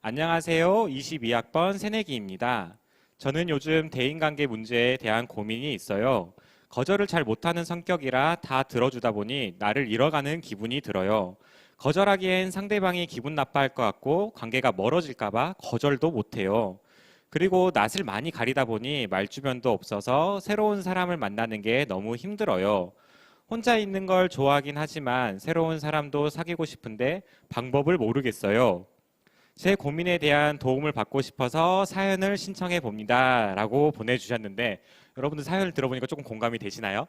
안녕하세요. 22학번 새내기입니다. 저는 요즘 대인관계 문제에 대한 고민이 있어요. 거절을 잘 못하는 성격이라 다 들어주다 보니 나를 잃어가는 기분이 들어요. 거절하기엔 상대방이 기분 나빠할 것 같고 관계가 멀어질까 봐 거절도 못해요. 그리고 낯을 많이 가리다 보니 말주변도 없어서 새로운 사람을 만나는 게 너무 힘들어요. 혼자 있는 걸 좋아하긴 하지만 새로운 사람도 사귀고 싶은데 방법을 모르겠어요. 제 고민에 대한 도움을 받고 싶어서 사연을 신청해 봅니다. 라고 보내주셨는데 여러분들 사연을 들어보니까 조금 공감이 되시나요?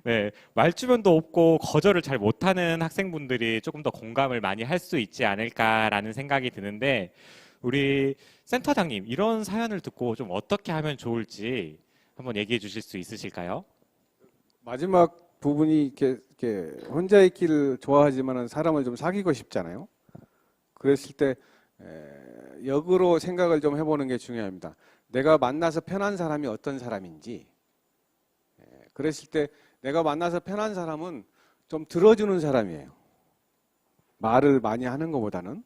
네, 말주변도 없고 거절을 잘 못하는 학생분들이 조금 더 공감을 많이 할 수 있지 않을까라는 생각이 드는데 우리 센터장님 이런 사연을 듣고 좀 어떻게 하면 좋을지 한번 얘기해 주실 수 있으실까요? 마지막 부분이 이렇게 혼자 있기를 좋아하지만 사람을 좀 사귀고 싶잖아요. 그랬을 때 역으로 생각을 좀 해보는 게 중요합니다. 내가 만나서 편한 사람이 어떤 사람인지. 그랬을 때 내가 만나서 편한 사람은 좀 들어주는 사람이에요. 말을 많이 하는 것보다는.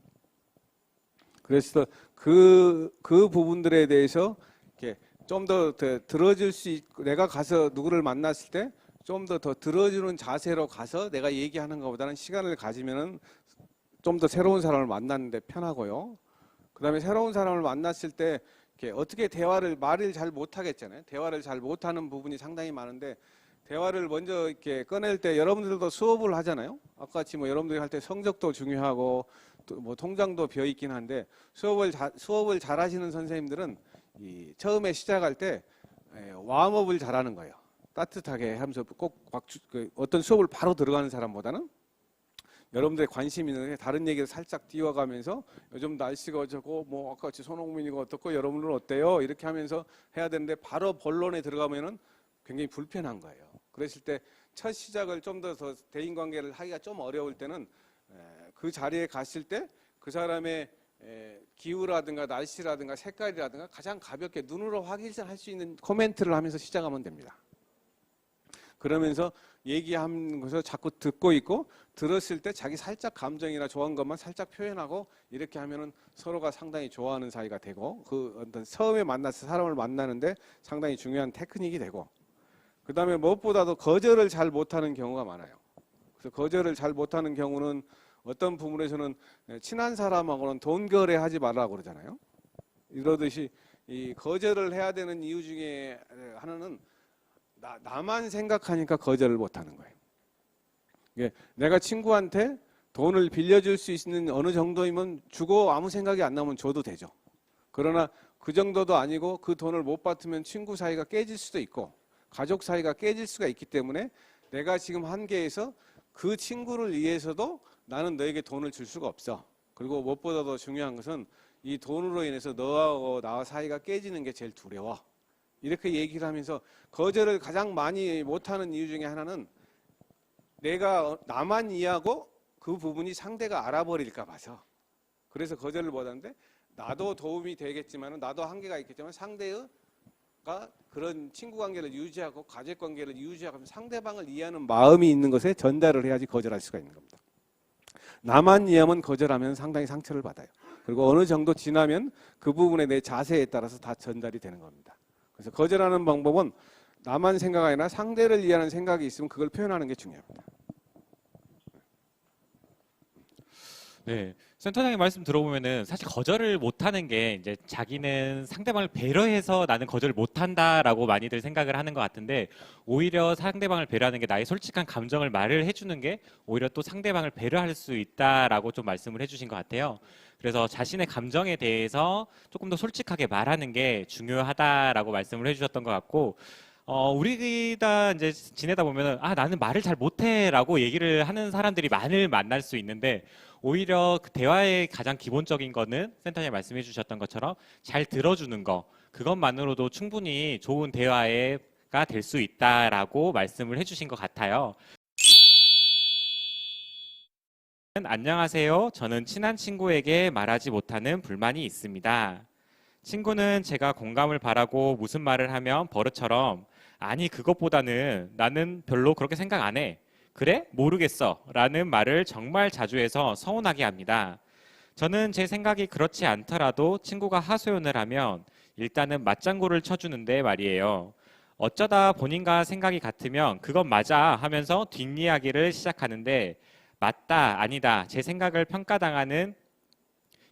그래서 그 부분들에 대해서 이렇게 좀 더 들어줄 수 있고, 내가 가서 누구를 만났을 때 좀 더 들어주는 자세로 가서 내가 얘기하는 것보다는 시간을 가지면은 좀 더 새로운 사람을 만나는데 편하고요. 그다음에 새로운 사람을 만났을 때 이렇게 어떻게 말을 잘 못하겠잖아요. 대화를 잘 못하는 부분이 상당히 많은데 대화를 먼저 이렇게 꺼낼 때 여러분들도 수업을 하잖아요. 아까 같이 뭐 여러분들이 할 때 성적도 중요하고 또 뭐 통장도 비어 있긴 한데 수업을 잘 하시는 선생님들은 처음에 시작할 때 웜업을 잘하는 거예요. 따뜻하게 하면서 꼭 어떤 수업을 바로 들어가는 사람보다는 여러분들의 관심 있는 게 다른 얘기를 살짝 띄워가면서 요즘 날씨가 어쩌고 뭐 아까 같이 손흥민이가 어떻고 여러분들은 어때요? 이렇게 하면서 해야 되는데 바로 본론에 들어가면은 굉장히 불편한 거예요. 그랬을 때 첫 시작을 좀 더 대인관계를 하기가 좀 어려울 때는 그 자리에 갔을 때 그 사람의 기후라든가 날씨라든가 색깔이라든가 가장 가볍게 눈으로 확인할 수 있는 코멘트를 하면서 시작하면 됩니다. 그러면서 얘기하는 것을 자꾸 듣고 있고 들었을 때 자기 살짝 감정이나 좋아하는 것만 살짝 표현하고 이렇게 하면은 서로가 상당히 좋아하는 사이가 되고 그 어떤 처음에 만나서 사람을 만나는데 상당히 중요한 테크닉이 되고 그 다음에 무엇보다도 거절을 잘 못하는 경우가 많아요. 그래서 거절을 잘 못하는 경우는 어떤 부분에서는 친한 사람하고는 돈 거래하지 말라고 그러잖아요. 이러듯이 이 거절을 해야 되는 이유 중에 하나는 나만 생각하니까 거절을 못하는 거예요. 내가 친구한테 돈을 빌려줄 수 있는 어느 정도이면 주고 아무 생각이 안 나면 줘도 되죠. 그러나 그 정도도 아니고 그 돈을 못 받으면 친구 사이가 깨질 수도 있고 가족 사이가 깨질 수가 있기 때문에 내가 지금 한계에서 그 친구를 위해서도 나는 너에게 돈을 줄 수가 없어. 그리고 무엇보다 더 중요한 것은 이 돈으로 인해서 너하고 나와 사이가 깨지는 게 제일 두려워. 이렇게 얘기를 하면서 거절을 가장 많이 못하는 이유 중에 하나는 내가 나만 이해하고 그 부분이 상대가 알아버릴까 봐서 그래서 거절을 못하는데 나도 도움이 되겠지만 나도 한계가 있겠지만 상대가 그런 친구 관계를 유지하고 가족 관계를 유지하고 상대방을 이해하는 마음이 있는 것에 전달을 해야지 거절할 수가 있는 겁니다. 나만 이해하면 거절하면 상당히 상처를 받아요. 그리고 어느 정도 지나면 그 부분에 내 자세에 따라서 다 전달이 되는 겁니다. 그래서 거절하는 방법은 나만 생각 아니라 상대를 이해하는 생각이 있으면 그걸 표현하는 게 중요합니다. 네, 센터장님 말씀 들어보면은 사실 거절을 못하는 게 이제 자기는 상대방을 배려해서 나는 거절을 못한다라고 많이들 생각을 하는 것 같은데 오히려 상대방을 배려하는 게 나의 솔직한 감정을 말을 해주는 게 오히려 또 상대방을 배려할 수 있다라고 좀 말씀을 해주신 것 같아요. 그래서 자신의 감정에 대해서 조금 더 솔직하게 말하는 게 중요하다라고 말씀을 해주셨던 것 같고 우리가 이제 지내다 보면은 나는 말을 잘 못해라고 얘기를 하는 사람들이 많이 만날 수 있는데 오히려 그 대화의 가장 기본적인 거는 센터장님 말씀해 주셨던 것처럼 잘 들어주는 거 그것만으로도 충분히 좋은 대화가 될 수 있다라고 말씀을 해주신 것 같아요. 안녕하세요. 저는 친한 친구에게 말하지 못하는 불만이 있습니다. 친구는 제가 공감을 바라고 무슨 말을 하면 버릇처럼 아니 그것보다는 나는 별로 그렇게 생각 안 해. 그래? 모르겠어. 라는 말을 정말 자주 해서 서운하게 합니다. 저는 제 생각이 그렇지 않더라도 친구가 하소연을 하면 일단은 맞장구를 쳐주는데 말이에요. 어쩌다 본인과 생각이 같으면 그건 맞아 하면서 뒷이야기를 시작하는데 맞다, 아니다, 제 생각을 평가당하는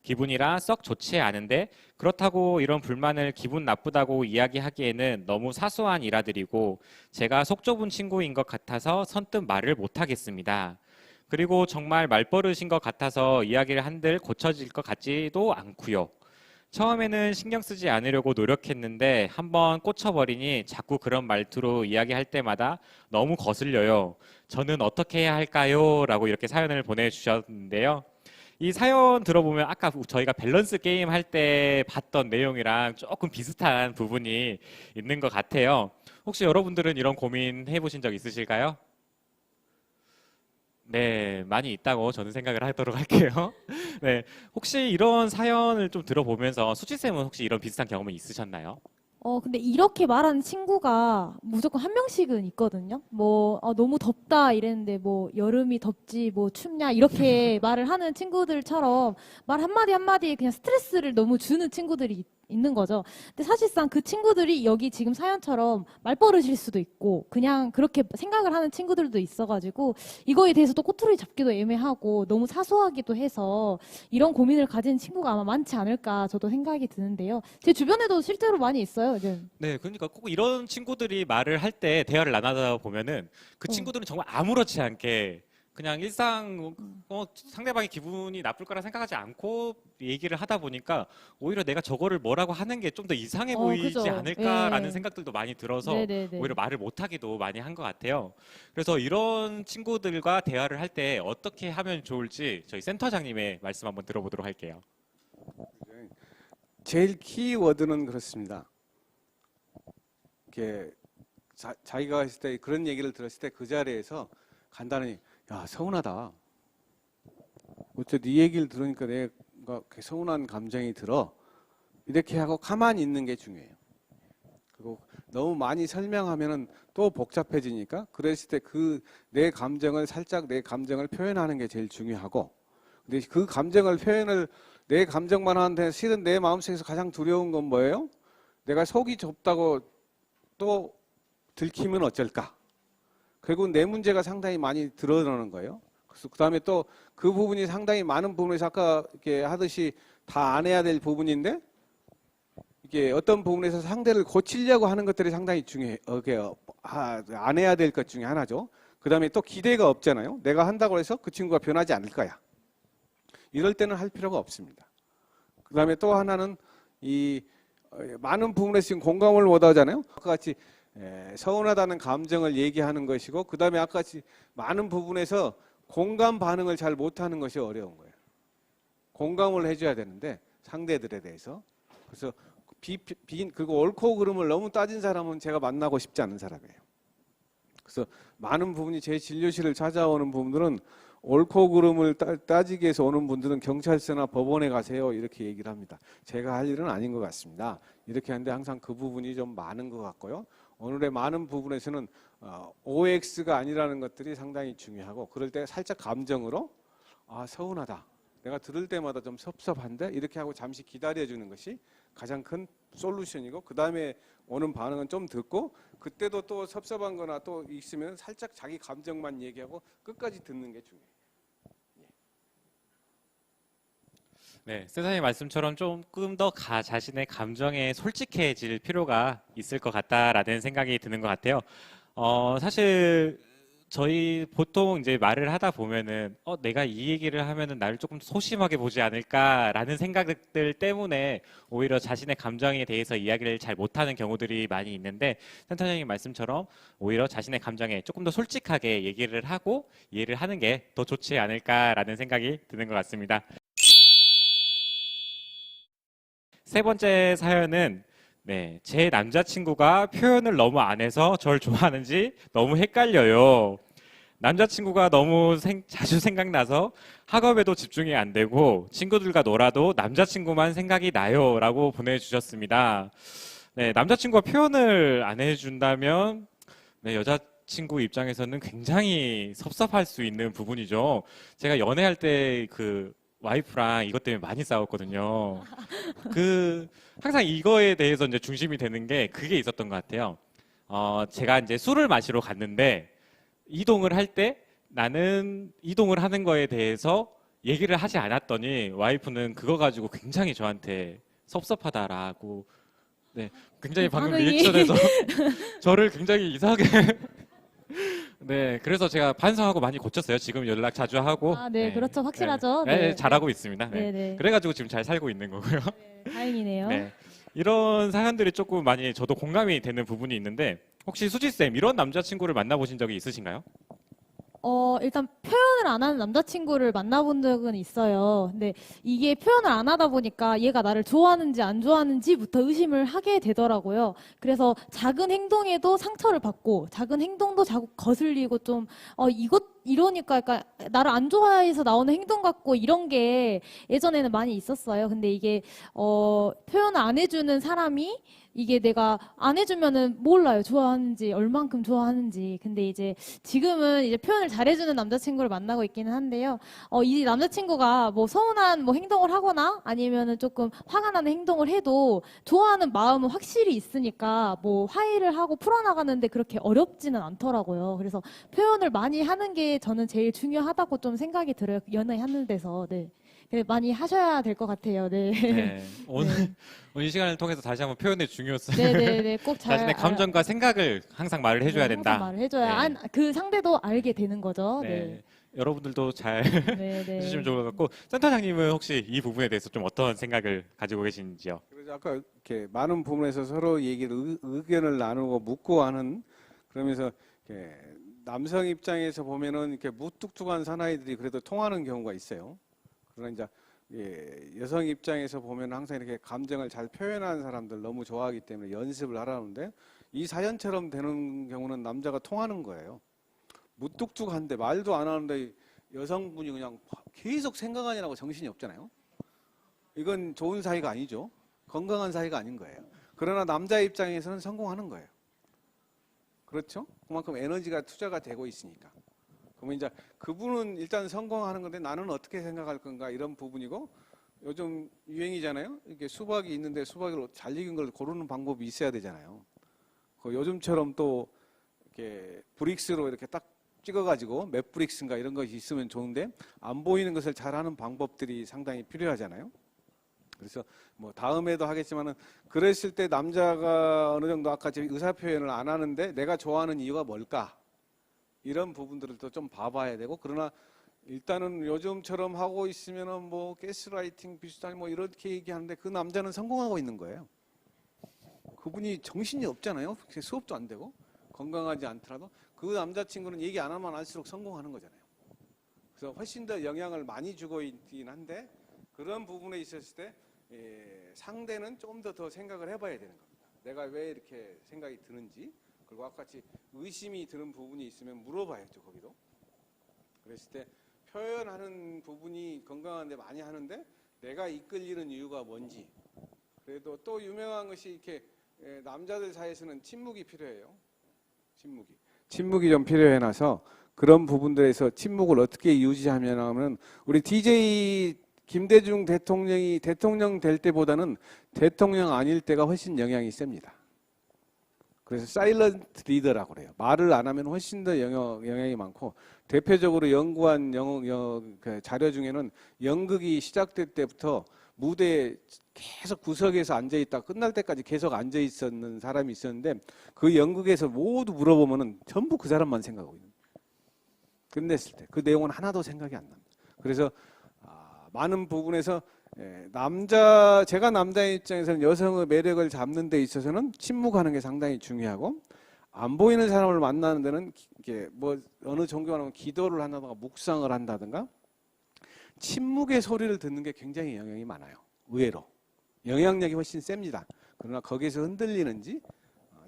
기분이라 썩 좋지 않은데 그렇다고 이런 불만을 기분 나쁘다고 이야기하기에는 너무 사소한 일화들이고 제가 속 좁은 친구인 것 같아서 선뜻 말을 못 하겠습니다. 그리고 정말 말버릇인 것 같아서 이야기를 한들 고쳐질 것 같지도 않고요. 처음에는 신경 쓰지 않으려고 노력했는데 한번 꽂혀버리니 자꾸 그런 말투로 이야기할 때마다 너무 거슬려요. 저는 어떻게 해야 할까요? 라고 이렇게 사연을 보내주셨는데요. 이 사연 들어보면 아까 저희가 밸런스 게임 할 때 봤던 내용이랑 조금 비슷한 부분이 있는 것 같아요. 혹시 여러분들은 이런 고민 해보신 적 있으실까요? 네, 많이 있다고 저는 생각을 하도록 할게요. 네, 혹시 이런 사연을 좀 들어보면서 수지쌤은 혹시 이런 비슷한 경험이 있으셨나요? 근데 이렇게 말하는 친구가 무조건 한 명씩은 있거든요. 뭐, 너무 덥다 이랬는데, 뭐, 여름이 덥지, 뭐, 춥냐, 이렇게 말을 하는 친구들처럼 말 한마디 한마디에 그냥 스트레스를 너무 주는 친구들이 있는 거죠. 근데 사실상 그 친구들이 여기 지금 사연처럼 말버릇일 수도 있고, 그냥 그렇게 생각을 하는 친구들도 있어가지고, 이거에 대해서 또 꼬투리 잡기도 애매하고, 너무 사소하기도 해서, 이런 고민을 가진 친구가 아마 많지 않을까 저도 생각이 드는데요. 제 주변에도 실제로 많이 있어요. 이제. 네, 그러니까 꼭 이런 친구들이 말을 할 때 대화를 나누다 보면은 그 어. 친구들은 정말 아무렇지 않게 그냥 일상 상대방의 기분이 나쁠 거라 생각하지 않고 얘기를 하다 보니까 오히려 내가 저거를 뭐라고 하는 게 좀 더 이상해 보이지 그죠. 않을까라는 예. 생각들도 많이 들어서 네네네. 오히려 말을 못 하기도 많이 한 것 같아요. 그래서 이런 친구들과 대화를 할 때 어떻게 하면 좋을지 저희 센터장님의 말씀 한번 들어보도록 할게요. 제일 키워드는 그렇습니다. 이렇게 자기가 했을 때 그런 얘기를 들었을 때 그 자리에서 간단히 야 서운하다. 어째 네 얘기를 들으니까 내가 이렇게 서운한 감정이 들어. 이렇게 하고 가만히 있는 게 중요해요. 그리고 너무 많이 설명하면은 또 복잡해지니까 그랬을 때 그 내 감정을 살짝 내 감정을 표현하는 게 제일 중요하고 근데 그 감정을 표현을 내 감정만 하는데 실은 내 마음속에서 가장 두려운 건 뭐예요? 내가 속이 좁다고 또 들키면 어쩔까? 결국 내 문제가 상당히 많이 드러나는 거예요. 그래서 그 다음에 또 그 부분이 상당히 많은 부분에서 아까 이렇게 하듯이 다 안 해야 될 부분인데 이게 어떤 부분에서 상대를 고치려고 하는 것들이 상당히 중요해요. 안 해야 될 것 중에 하나죠. 그 다음에 또 기대가 없잖아요. 내가 한다고 해서 그 친구가 변하지 않을 거야. 이럴 때는 할 필요가 없습니다. 그 다음에 또 하나는 이 많은 부분에서 지금 공감을 못 하잖아요. 아까 같이 서운하다는 감정을 얘기하는 것이고 그 다음에 아까 같이 많은 부분에서 공감 반응을 잘 못하는 것이 어려운 거예요. 공감을 해줘야 되는데 상대들에 대해서 그래서 그리고 옳고 그름을 너무 따진 사람은 제가 만나고 싶지 않은 사람이에요. 그래서 많은 부분이 제 진료실을 찾아오는 분들은 옳고 그름을 따지기 위해서 오는 분들은 경찰서나 법원에 가세요 이렇게 얘기를 합니다. 제가 할 일은 아닌 것 같습니다. 이렇게 하는데 항상 그 부분이 좀 많은 것 같고요. 오늘의 많은 부분에서는 OX가 아니라는 것들이 상당히 중요하고 그럴 때 살짝 감정으로 서운하다. 내가 들을 때마다 좀 섭섭한데 이렇게 하고 잠시 기다려주는 것이 가장 큰 솔루션이고 그 다음에 오는 반응은 좀 듣고 그때도 또 섭섭한 거나 또 있으면 살짝 자기 감정만 얘기하고 끝까지 듣는 게 중요해요. 네, 세상의 말씀처럼 조금 더 자신의 감정에 솔직해질 필요가 있을 것 같다라는 생각이 드는 것 같아요. 사실 저희 보통 이제 말을 하다 보면은 내가 이 얘기를 하면은 나를 조금 소심하게 보지 않을까라는 생각들 때문에 오히려 자신의 감정에 대해서 이야기를 잘 못하는 경우들이 많이 있는데 센터장님 말씀처럼 오히려 자신의 감정에 조금 더 솔직하게 얘기를 하고 이해를 하는 게 더 좋지 않을까라는 생각이 드는 것 같습니다. 세 번째 사연은 네, 제 남자친구가 표현을 너무 안 해서 절 좋아하는지 너무 헷갈려요. 남자친구가 너무 자주 생각나서 학업에도 집중이 안 되고 친구들과 놀아도 남자친구만 생각이 나요. 라고 보내주셨습니다. 네, 남자친구가 표현을 안 해준다면 네, 여자친구 입장에서는 굉장히 섭섭할 수 있는 부분이죠. 제가 연애할 때 와이프랑 이것 때문에 많이 싸웠거든요. 그 항상 이거에 대해서 이제 중심이 되는 게 그게 있었던 것 같아요. 제가 이제 술을 마시러 갔는데 이동을 할 때 나는 이동을 하는 거에 대해서 얘기를 하지 않았더니 와이프는 그거 가지고 굉장히 저한테 섭섭하다라고 네, 굉장히 방금 반응이. 리액션에서 저를 굉장히 이상하게 네, 그래서 제가 반성하고 많이 고쳤어요. 지금 연락 자주 하고. 아, 네, 그렇죠. 확실하죠. 네, 네. 잘하고 있습니다. 네. 네, 네. 그래가지고 지금 잘 살고 있는 거고요. 다행이네요. 네. 이런 사연들이 조금 많이 저도 공감이 되는 부분이 있는데 혹시 수지쌤 이런 남자친구를 만나보신 적이 있으신가요? 일단 표현을 안 하는 남자친구를 만나본 적은 있어요. 근데 이게 표현을 안 하다 보니까 얘가 나를 좋아하는지 안 좋아하는지부터 의심을 하게 되더라고요. 그래서 작은 행동에도 상처를 받고, 작은 행동도 자꾸 거슬리고 좀, 이러니까 약간 나를 안 좋아해서 나오는 행동 같고 이런 게 예전에는 많이 있었어요. 근데 이게, 표현을 안 해주는 사람이 이게 내가 안 해주면은 몰라요. 좋아하는지, 얼만큼 좋아하는지. 근데 이제 지금은 이제 표현을 잘해주는 남자친구를 만나고 있기는 한데요. 이 남자친구가 뭐 서운한 뭐 행동을 하거나 아니면은 조금 화가 나는 행동을 해도 좋아하는 마음은 확실히 있으니까 뭐 화해를 하고 풀어나가는데 그렇게 어렵지는 않더라고요. 그래서 표현을 많이 하는 게 저는 제일 중요하다고 좀 생각이 들어요. 연애하는 데서. 네. 네, 많이 하셔야 될 것 같아요. 네. 네. 오늘 이 시간을 통해서 다시 한번 표현의 중요성, 네네네. 꼭 잘. 자신의 감정과 생각을 항상 말을 해줘야 네, 된다. 항상 말을 해줘야 네. 그 상대도 알게 되는 거죠. 네. 네. 여러분들도 잘 네, 네. 해주시면 좋을 것 같고 센터장님은 혹시 이 부분에 대해서 좀 어떤 생각을 가지고 계신지요? 그래서 아까 이렇게 많은 부분에서 서로 얘기를 의견을 나누고 묻고 하는 그러면서 이렇게 남성 입장에서 보면은 이렇게 무뚝뚝한 사나이들이 그래도 통하는 경우가 있어요. 그러나 이제 여성 입장에서 보면 항상 이렇게 감정을 잘 표현하는 사람들 너무 좋아하기 때문에 연습을 하라는데 이 사연처럼 되는 경우는 남자가 통하는 거예요. 무뚝뚝한데 말도 안 하는데 여성분이 그냥 계속 생각하느라고 정신이 없잖아요. 이건 좋은 사이가 아니죠. 건강한 사이가 아닌 거예요. 그러나 남자 입장에서는 성공하는 거예요. 그렇죠? 그만큼 에너지가 투자가 되고 있으니까. 그러면 이제 그분은 일단 성공하는 건데 나는 어떻게 생각할 건가 이런 부분이고 요즘 유행이잖아요. 이렇게 수박이 있는데 수박을 잘 익은 걸 고르는 방법이 있어야 되잖아요. 그 요즘처럼 또 이렇게 브릭스로 이렇게 딱 찍어가지고 몇 브릭스인가 이런 것이 있으면 좋은데 안 보이는 것을 잘하는 방법들이 상당히 필요하잖아요. 그래서 뭐 다음에도 하겠지만은 그랬을 때 남자가 어느 정도 아까 지금 의사 표현을 안 하는데 내가 좋아하는 이유가 뭘까? 이런 부분들을 또 좀 봐봐야 되고 그러나 일단은 요즘처럼 하고 있으면은 뭐 가스라이팅 비슷한 뭐 이렇게 얘기하는데 그 남자는 성공하고 있는 거예요. 그분이 정신이 없잖아요. 수업도 안 되고 건강하지 않더라도 그 남자친구는 얘기 안 하면 할수록 성공하는 거잖아요. 그래서 훨씬 더 영향을 많이 주고 있긴 한데 그런 부분에 있었을 때 상대는 좀 더 생각을 해봐야 되는 겁니다. 내가 왜 이렇게 생각이 드는지 그리고 아까 같이 의심이 드는 부분이 있으면 물어봐야죠. 거기도. 그랬을 때 표현하는 부분이 건강한데 많이 하는데 내가 이끌리는 이유가 뭔지 그래도 또 유명한 것이 이렇게 남자들 사이에서는 침묵이 필요해요. 침묵이 좀 필요해놔서 그런 부분들에서 침묵을 어떻게 유지하면 우리 DJ 김대중 대통령이 대통령 될 때보다는 대통령 아닐 때가 훨씬 영향이 셉니다. 그래서 사일런트 리더라고 그래요. 말을 안 하면 훨씬 더 영향이 많고 대표적으로 연구한 그 자료 중에는 연극이 시작될 때부터 무대에 계속 구석에서 앉아있다 끝날 때까지 계속 앉아있었는 사람이 있었는데 그 연극에서 모두 물어보면은 전부 그 사람만 생각하고 있는 거예요. 끝냈을 때 그 내용은 하나도 생각이 안 납니다. 그래서 많은 부분에서 제가 남자의 입장에서는 여성의 매력을 잡는 데 있어서는 침묵하는 게 상당히 중요하고 안 보이는 사람을 만나는 데는 이게 뭐 어느 종교가 나오면 기도를 한다든가 묵상을 한다든가 침묵의 소리를 듣는 게 굉장히 영향이 많아요. 의외로 영향력이 훨씬 셉니다. 그러나 거기에서 흔들리는지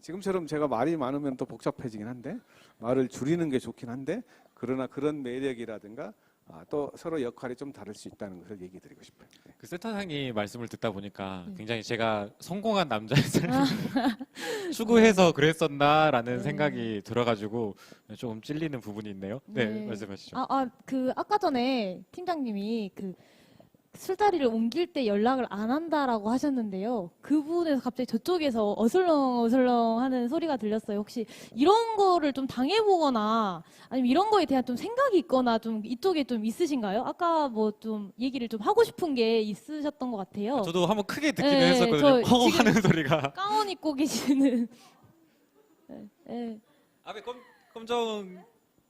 지금처럼 제가 말이 많으면 또 복잡해지긴 한데 말을 줄이는 게 좋긴 한데 그러나 그런 매력이라든가 또 서로 역할이 좀 다를 수 있다는 것을 얘기 드리고 싶어요. 그 센터장님 말씀을 듣다 보니까 네. 굉장히 제가 성공한 남자의 삶을 추구해서 그랬었나라는 네. 생각이 들어가지고 조금 찔리는 부분이 있네요. 네, 네. 말씀하시죠. 아까 전에 팀장님이 술자리를 옮길 때 연락을 안 한다라고 하셨는데요. 그 부분에서 갑자기 저쪽에서 어슬렁어슬렁 하는 소리가 들렸어요. 혹시 이런 거를 좀 당해보거나 아니면 이런 거에 대한 좀 생각이 있거나 좀 이쪽에 좀 있으신가요? 아까 뭐 좀 얘기를 좀 하고 싶은 게 있으셨던 것 같아요. 저도 한번 크게 듣기는 네, 했었거든요. 저 허 지금- 하는 소리가. 가운 입고 계시는 네, 네. 앞에 검정.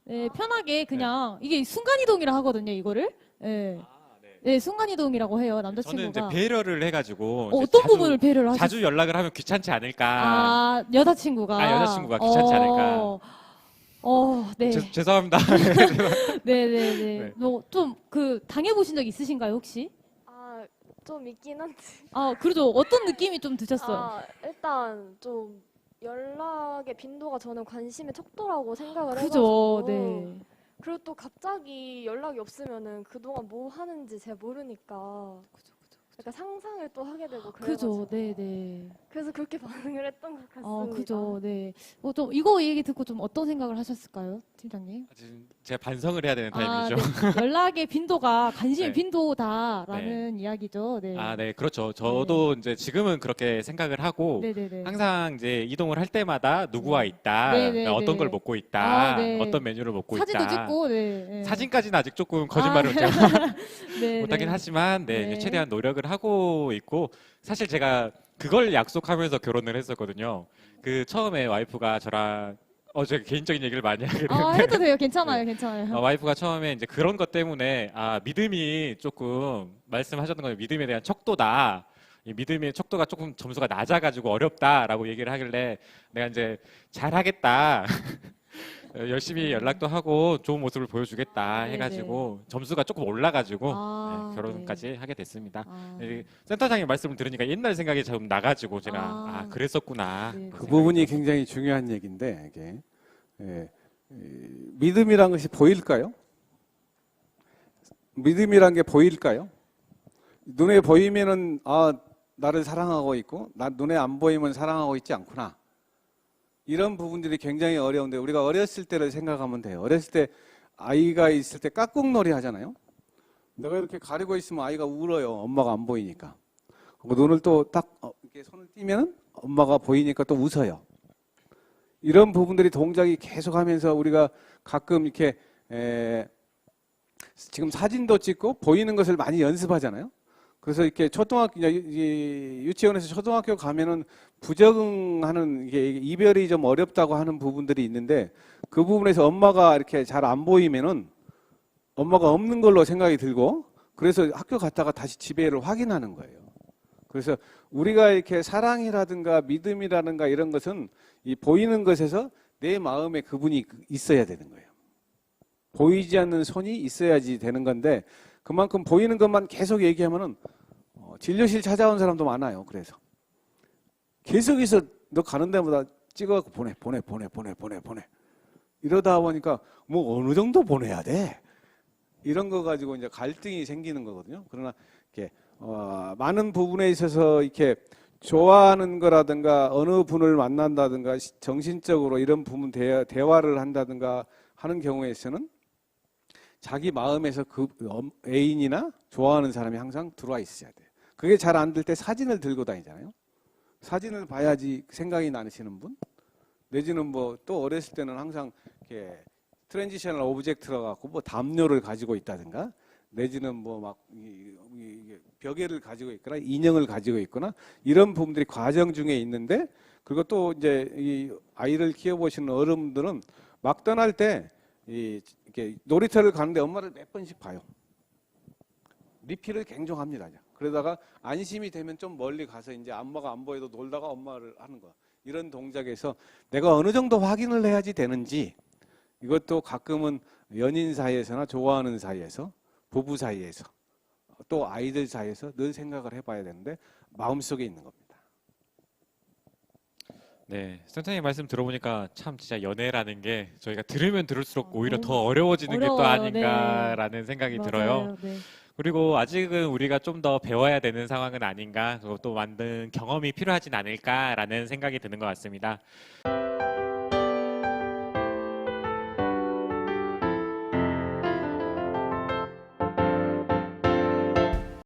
네, 편하게 그냥 이게 순간이동이라 하거든요, 이거를. 네. 아, 네. 네, 순간이동이라고 해요, 저는 이제 남자친구가. 배려를 해가지고 이제 어떤 자주- 부분을 배려를 하셨어요? 자주 연락을 하면 귀찮지 않을까. 아, 여자친구가. 여자친구가 귀찮지 않을까. 네. 죄송합니다. 네네네. 네. 뭐, 좀, 당해보신 적 있으신가요, 혹시? 아, 좀 있긴 한데. 아, 그래도 어떤 느낌이 좀 드셨어요? 아, 일단 좀 연락의 빈도가 저는 관심의 척도라고 생각을 그죠, 해가지고. 네. 그리고 또 갑자기 연락이 없으면은 그동안 뭐 하는지 제가 모르니까. 약간 상상을 또 하게 되고 그죠, 그래가지고. 네네. 그래서 그렇게 반응을 했던 것 같습니다. 그죠, 네. 뭐 좀, 이거 얘기 듣고 좀 어떤 생각을 하셨을까요, 팀장님? 지금 제가 반성을 해야 되는 아, 타임이죠. 네. 연락의 빈도가 관심의 네. 빈도다라는 이야기죠, 네. 아, 네, 그렇죠. 저도 이제 지금은 그렇게 생각을 하고 네네네. 항상 이제 이동을 할 때마다 누구와 있다, 네, 네, 어떤 네. 걸 먹고 있다, 아, 네. 어떤 메뉴를 먹고 사진도 있다. 찍고, 네. 네. 사진까지는 아직 조금 거짓말을 아, 제가 네, 못하긴 네. 하지만 네, 네. 최대한 노력을 하고 있고 사실 제가 그걸 약속하면서 결혼을 했었거든요. 그 처음에 와이프가 저랑 제가 개인적인 얘기를 많이 하게 되는데 해도 돼요. 괜찮아요, 괜찮아요. 와이프가 처음에 이제 그런 것 때문에 믿음이 조금 말씀하셨던 건 믿음에 대한 척도다. 이 믿음의 척도가 조금 점수가 낮아가지고 어렵다라고 얘기를 하길래 내가 이제 잘하겠다. 열심히 연락도 하고 좋은 모습을 보여주겠다 네네. 해가지고 점수가 조금 올라가지고 아, 네, 결혼까지 하게 됐습니다. 아, 네, 센터장님 말씀을 들으니까 옛날 생각이 좀 나가지고 제가 아. 그랬었구나. 네. 그런 그 생각이 부분이 들었어요. 굉장히 중요한 얘기인데 이게 믿음이란 것이 보일까요? 믿음이란 게 보일까요? 눈에 보이면은 나를 사랑하고 있고 눈에 안 보이면 사랑하고 있지 않구나. 이런 부분들이 굉장히 어려운데 우리가 어렸을 때를 생각하면 돼요. 어렸을 때 아이가 있을 때 깍꿍놀이 하잖아요. 내가 이렇게 가리고 있으면 아이가 울어요. 엄마가 안 보이니까. 그리고 눈을 또 딱 이렇게 손을 띄면 엄마가 보이니까 또 웃어요. 이런 부분들이 동작이 계속하면서 우리가 가끔 이렇게 지금 사진도 찍고 보이는 것을 많이 연습하잖아요. 그래서 이렇게 유치원에서 초등학교 가면은 부적응하는 이게 이별이 좀 어렵다고 하는 부분들이 있는데 그 부분에서 엄마가 이렇게 잘 안 보이면은 엄마가 없는 걸로 생각이 들고 그래서 학교 갔다가 다시 집에를 확인하는 거예요. 그래서 우리가 이렇게 사랑이라든가 믿음이라든가 이런 것은 이 보이는 것에서 내 마음에 그분이 있어야 되는 거예요. 보이지 않는 손이 있어야지 되는 건데 그만큼 보이는 것만 계속 얘기하면은 진료실 찾아온 사람도 많아요. 그래서 계속해서 너 가는 데마다 찍어갖고 보내 이러다 보니까 뭐 어느 정도 보내야 돼 이런 거 가지고 이제 갈등이 생기는 거거든요. 그러나 이렇게 많은 부분에 있어서 이렇게 좋아하는 거라든가 어느 분을 만난다든가 정신적으로 이런 부분 대화를 한다든가 하는 경우에서는 자기 마음에서 그 애인이나 좋아하는 사람이 항상 들어와 있어야 돼요. 그게 잘 안 될 때 사진을 들고 다니잖아요. 사진을 봐야지 생각이 나시는 분, 내지는 뭐 또 어렸을 때는 항상 이렇게 트랜지셔널 오브젝트라 갖고 뭐 담요를 가지고 있다든가, 내지는 뭐 막 벽에를 가지고 있거나 인형을 가지고 있거나 이런 부분들이 과정 중에 있는데, 그리고 또 이제 이 아이를 키워보시는 어른들은 막 떠날 때 이렇게 놀이터를 가는데 엄마를 몇 번씩 봐요. 리필을 굉장합니다. 그러다가 안심이 되면 좀 멀리 가서 이제 엄마가 안 보여도 놀다가 엄마를 하는 거야. 이런 동작에서 내가 어느 정도 확인을 해야지 되는지, 이것도 가끔은 연인 사이에서나 좋아하는 사이에서, 부부 사이에서, 또 아이들 사이에서 늘 생각을 해봐야 되는데 마음속에 있는 겁니다. 네, 센터님 말씀 들어보니까 참 진짜 연애라는 게 저희가 들으면 들을수록 오히려 너무 더 어려워지는 게 또 어려워요. 아닌가라는 생각이 들어요. 맞아요. 네. 그리고 아직은 우리가 좀 더 배워야 되는 상황은 아닌가, 그리고 또 만든 경험이 필요하진 않을까라는 생각이 드는 것 같습니다.